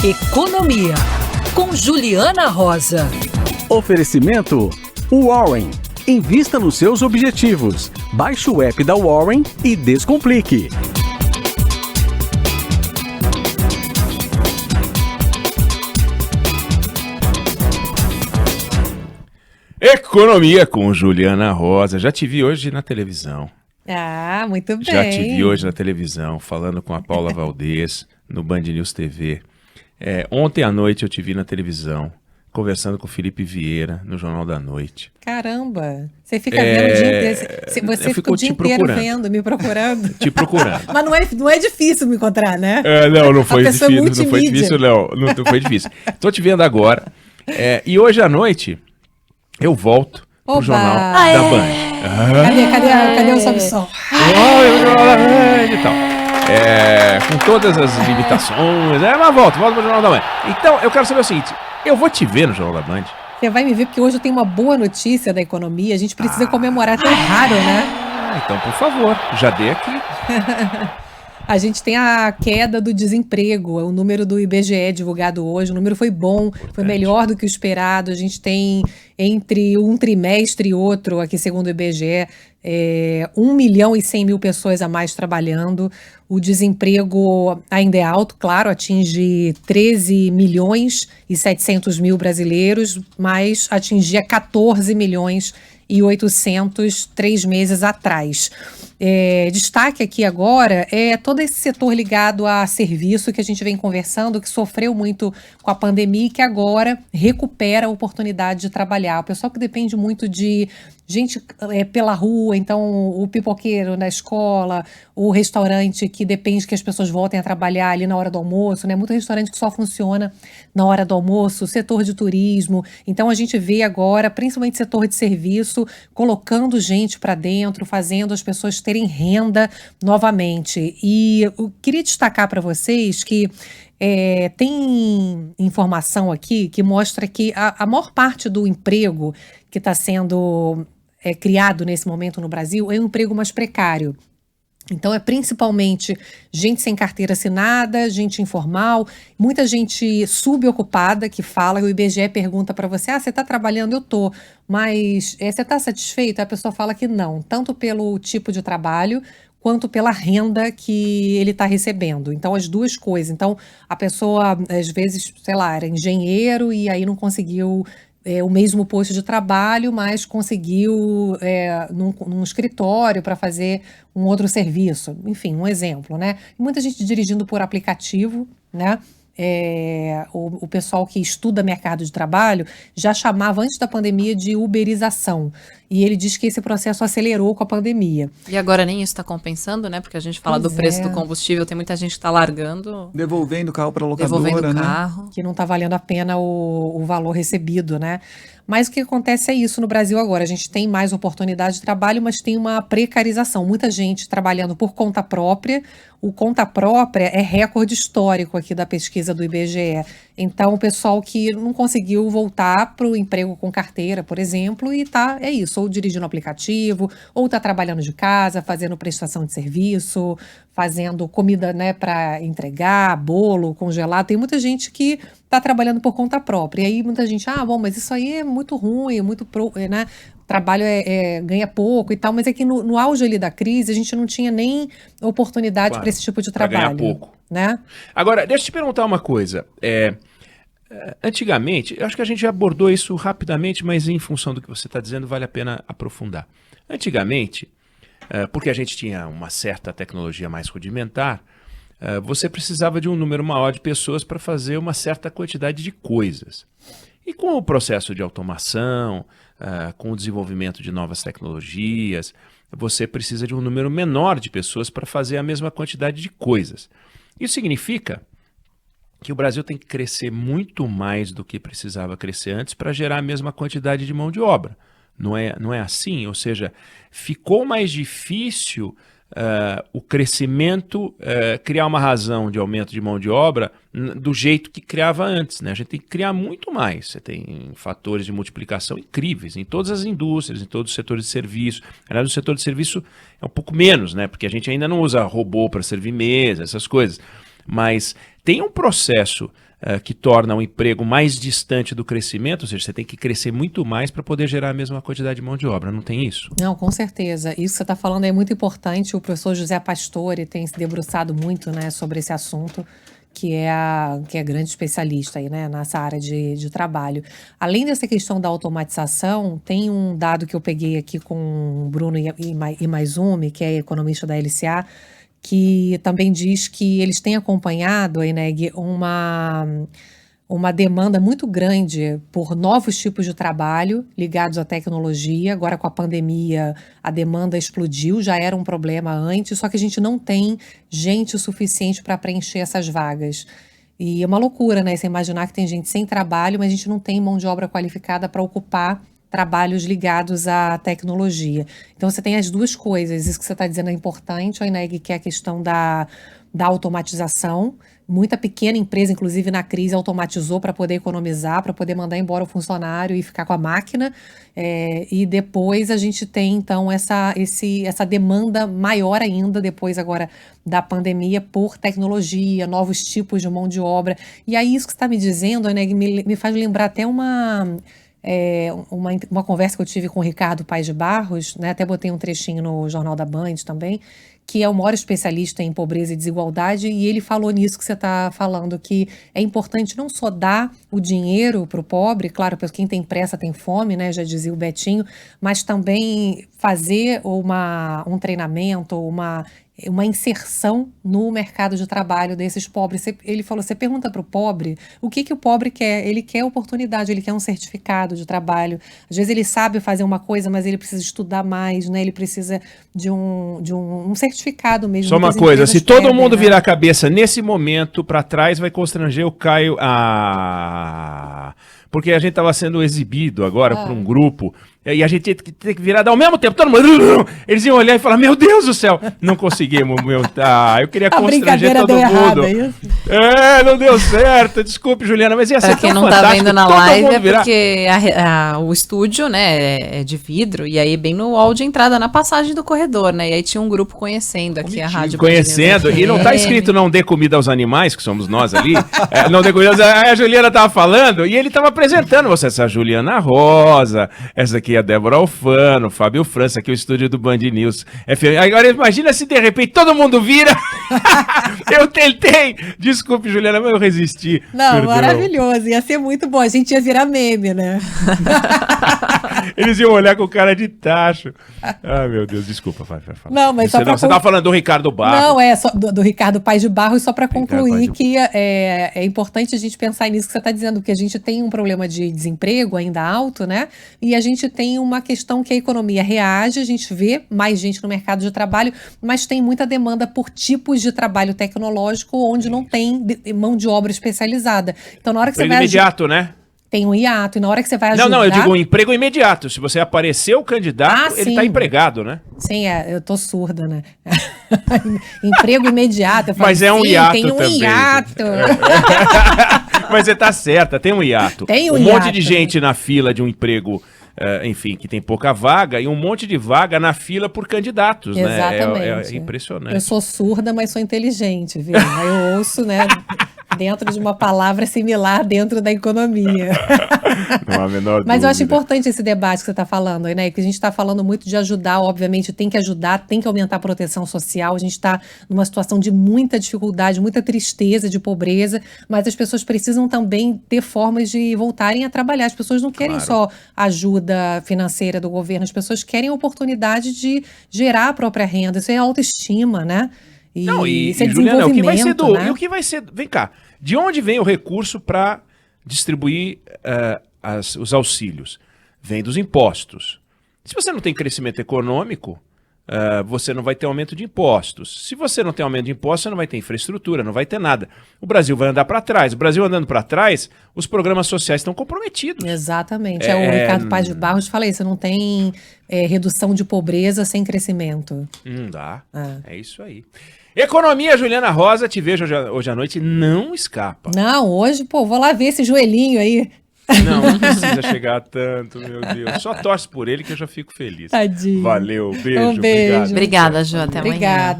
Economia, com Juliana Rosa. Oferecimento Warren. Invista nos seus objetivos. Baixe o app da Warren e descomplique. Economia com Juliana Rosa. Já te vi hoje na televisão. Ah, muito bem. Já te vi hoje na televisão, falando com a Paula Valdez, no Band News TV. Ontem à noite eu te vi na televisão, conversando com o Felipe Vieira, no Jornal da Noite. Caramba, você fica vendo o dia inteiro. Você fica o dia inteiro vendo, me procurando. Te procurando. Mas não é difícil me encontrar, né? Não foi difícil. Não foi difícil, não. Não foi difícil. Tô te vendo agora. E hoje à noite eu volto pro Jornal da Band. Cadê o Sobe-Som? O Jornal da Band e tal. Com todas as limitações. Mas volto pro Jornal da Band. Então, eu quero saber o seguinte: eu vou te ver no Jornal da Band. Você vai me ver porque hoje eu tenho uma boa notícia da economia. A gente precisa comemorar, tão raro, né? Então, por favor, já dei aqui. A gente tem a queda do desemprego, o número do IBGE divulgado hoje, o número foi bom, foi melhor do que o esperado. A gente tem, entre um trimestre e outro, aqui segundo o IBGE, 1.100.000 pessoas a mais trabalhando. O desemprego ainda é alto, claro, atinge 13.700.000 brasileiros, mas atingia 14.800.000 3 meses atrás. Destaque aqui agora é todo esse setor ligado a serviço que a gente vem conversando, que sofreu muito com a pandemia e que agora recupera a oportunidade de trabalhar. O pessoal que depende muito de gente pela rua, então o pipoqueiro na escola, o restaurante que depende que as pessoas voltem a trabalhar ali na hora do almoço, né? Muito restaurante que só funciona na hora do almoço, setor de turismo. Então a gente vê agora, principalmente setor de serviço, colocando gente para dentro, fazendo as pessoas terem renda novamente. E eu queria destacar para vocês que tem informação aqui que mostra que a maior parte do emprego que está sendo criado nesse momento no Brasil é um emprego mais precário. Então, é principalmente gente sem carteira assinada, gente informal, muita gente subocupada que fala, o IBGE pergunta para você, você está trabalhando? Eu tô, mas você está satisfeito? A pessoa fala que não, tanto pelo tipo de trabalho, quanto pela renda que ele está recebendo. Então, as duas coisas. Então, a pessoa, às vezes, sei lá, era engenheiro e aí não conseguiu o mesmo posto de trabalho, mas conseguiu num escritório para fazer um outro serviço. Enfim, um exemplo, né? E muita gente dirigindo por aplicativo, né? O pessoal que estuda mercado de trabalho já chamava antes da pandemia de uberização. E ele diz que esse processo acelerou com a pandemia. E agora nem isso está compensando, né? Porque a gente fala do preço do combustível, tem muita gente que está largando. Devolvendo o carro para a locadora, devolvendo né? O carro. Que não está valendo a pena o valor recebido, né? Mas o que acontece é isso no Brasil agora. A gente tem mais oportunidade de trabalho, mas tem uma precarização. Muita gente trabalhando por conta própria. O conta própria é recorde histórico aqui da pesquisa do IBGE. Então, o pessoal que não conseguiu voltar para o emprego com carteira, por exemplo, e é isso, ou dirigindo aplicativo, ou está trabalhando de casa, fazendo prestação de serviço, fazendo comida, né, para entregar, bolo, congelado. Tem muita gente que está trabalhando por conta própria. E aí muita gente, mas isso aí é muito ruim, é muito, né? Trabalho ganha pouco e tal, mas é que no auge ali da crise a gente não tinha nem oportunidade para esse tipo de trabalho. Ganhar pouco. Né? Agora, deixa eu te perguntar uma coisa. Antigamente, eu acho que a gente já abordou isso rapidamente, mas em função do que você está dizendo, vale a pena aprofundar. Antigamente, porque a gente tinha uma certa tecnologia mais rudimentar, você precisava de um número maior de pessoas para fazer uma certa quantidade de coisas. E com o processo de automação, com o desenvolvimento de novas tecnologias, você precisa de um número menor de pessoas para fazer a mesma quantidade de coisas. Isso significa que o Brasil tem que crescer muito mais do que precisava crescer antes para gerar a mesma quantidade de mão de obra. Não é assim? Ou seja, ficou mais difícil o crescimento, criar uma razão de aumento de mão de obra do jeito que criava antes, né? A gente tem que criar muito mais. Você tem fatores de multiplicação incríveis em todas as indústrias, em todos os setores de serviço. Aliás, no setor de serviço é um pouco menos, né? Porque a gente ainda não usa robô para servir mesa, essas coisas. Mas Tem um processo que torna o emprego mais distante do crescimento, ou seja, você tem que crescer muito mais para poder gerar a mesma quantidade de mão de obra, não tem isso? Não, com certeza. Isso que você está falando é muito importante. O professor José Pastore tem se debruçado muito, né, sobre esse assunto, que é grande especialista aí, né, nessa área de trabalho. Além dessa questão da automatização, tem um dado que eu peguei aqui com o Bruno Imaizumi, que é economista da LCA, que também diz que eles têm acompanhado, Eneg, uma demanda muito grande por novos tipos de trabalho ligados à tecnologia. Agora, com a pandemia, a demanda explodiu, já era um problema antes, só que a gente não tem gente o suficiente para preencher essas vagas. E é uma loucura, né? Você imaginar que tem gente sem trabalho, mas a gente não tem mão de obra qualificada para ocupar trabalhos ligados à tecnologia. Então, você tem as duas coisas. Isso que você está dizendo é importante, Eneg, que é a questão da automatização. Muita pequena empresa, inclusive na crise, automatizou para poder economizar, para poder mandar embora o funcionário e ficar com a máquina. E depois a gente tem, então, essa demanda maior ainda, depois agora da pandemia, por tecnologia, novos tipos de mão de obra. E aí isso que você está me dizendo, Eneg, me faz lembrar até uma conversa que eu tive com o Ricardo Paes de Barros, né, até botei um trechinho no Jornal da Band também, que é o maior especialista em pobreza e desigualdade, e ele falou nisso que você está falando, que é importante não só dar o dinheiro para o pobre, claro, porque quem tem pressa tem fome, né, já dizia o Betinho, mas também fazer um treinamento, uma inserção no mercado de trabalho desses pobres. Ele falou, você pergunta para o pobre, o que o pobre quer? Ele quer oportunidade, ele quer um certificado de trabalho. Às vezes ele sabe fazer uma coisa, mas ele precisa estudar mais, né? Ele precisa de um certificado mesmo. Só uma coisa, se todo mundo virar a cabeça nesse momento para trás, vai constranger o Caio porque a gente estava sendo exibido agora por um grupo, e a gente tinha que virar ao mesmo tempo, todo mundo, eles iam olhar e falar, meu Deus do céu, não conseguimos, eu queria constranger todo mundo. Não deu certo, desculpe, Juliana, mas ia ser quem não tá vendo na live é porque o estúdio, né, é de vidro, e aí bem no hall de entrada, na passagem do corredor, né, e aí tinha um grupo conhecendo aqui a rádio. Conhecendo, e não tá escrito não dê comida aos animais, que somos nós ali, não dê comida aos animais, a Juliana tava falando, e ele tava apresentando você, essa Juliana Rosa, essa aqui é a Débora Alfano, Fábio França, aqui é o estúdio do Band News FM. Agora imagina se de repente todo mundo vira. Eu tentei. Desculpe, Juliana, mas eu resisti. Não, perdão. Maravilhoso. Ia ser muito bom. A gente ia virar meme, né? Eles iam olhar com cara de tacho. Meu Deus, desculpa. Vai. Não, mas você tava falando do Ricardo Barros. Não, só do Ricardo Paes de Barros, só para concluir que é importante a gente pensar nisso que você está dizendo, porque a gente tem um problema de desemprego ainda alto, né? E a gente tem uma questão que a economia reage, a gente vê mais gente no mercado de trabalho, mas tem muita demanda por tipos de trabalho tecnológico onde não tem mão de obra especializada. Então, na hora que você vai imediato, né? Tem um hiato, e na hora que você vai ajudar... Não, eu digo um emprego imediato. Se você aparecer o candidato, ele está empregado, né? Sim, eu tô surda, né? Emprego imediato. Eu falo, mas é um hiato tem um também. Hiato. Mas você tá certa, tem um hiato. Tem um monte de gente na fila de um emprego, enfim, que tem pouca vaga, e um monte de vaga na fila por candidatos, exatamente. né? É impressionante. Eu sou surda, mas sou inteligente, viu? Eu ouço, né? Dentro de uma palavra similar dentro da economia. Não há a menor dúvida. Mas eu acho importante esse debate que você está falando, né? Que a gente está falando muito de ajudar, obviamente tem que ajudar, tem que aumentar a proteção social, a gente está numa situação de muita dificuldade, muita tristeza, de pobreza, mas as pessoas precisam também ter formas de voltarem a trabalhar. As pessoas não querem só ajuda financeira do governo, as pessoas querem a oportunidade de gerar a própria renda, isso é autoestima, né? E Juliana, o que vai ser né? E o que vai ser... Vem cá, de onde vem o recurso para distribuir os auxílios? Vem dos impostos. Se você não tem crescimento econômico, você não vai ter aumento de impostos. Se você não tem aumento de impostos, você não vai ter infraestrutura, não vai ter nada. O Brasil vai andar para trás. O Brasil andando para trás, os programas sociais estão comprometidos. Exatamente. O Ricardo Paes de Barros fala isso, você não tem redução de pobreza sem crescimento. Não dá. É isso aí. Economia, Juliana Rosa, te vejo hoje à noite, não escapa. Não, hoje, vou lá ver esse joelhinho aí. Não precisa chegar tanto, meu Deus. Só torce por ele que eu já fico feliz. Tadinho. Valeu, beijo. Um beijo. Obrigado. Obrigada, Ju, até amanhã. Obrigada.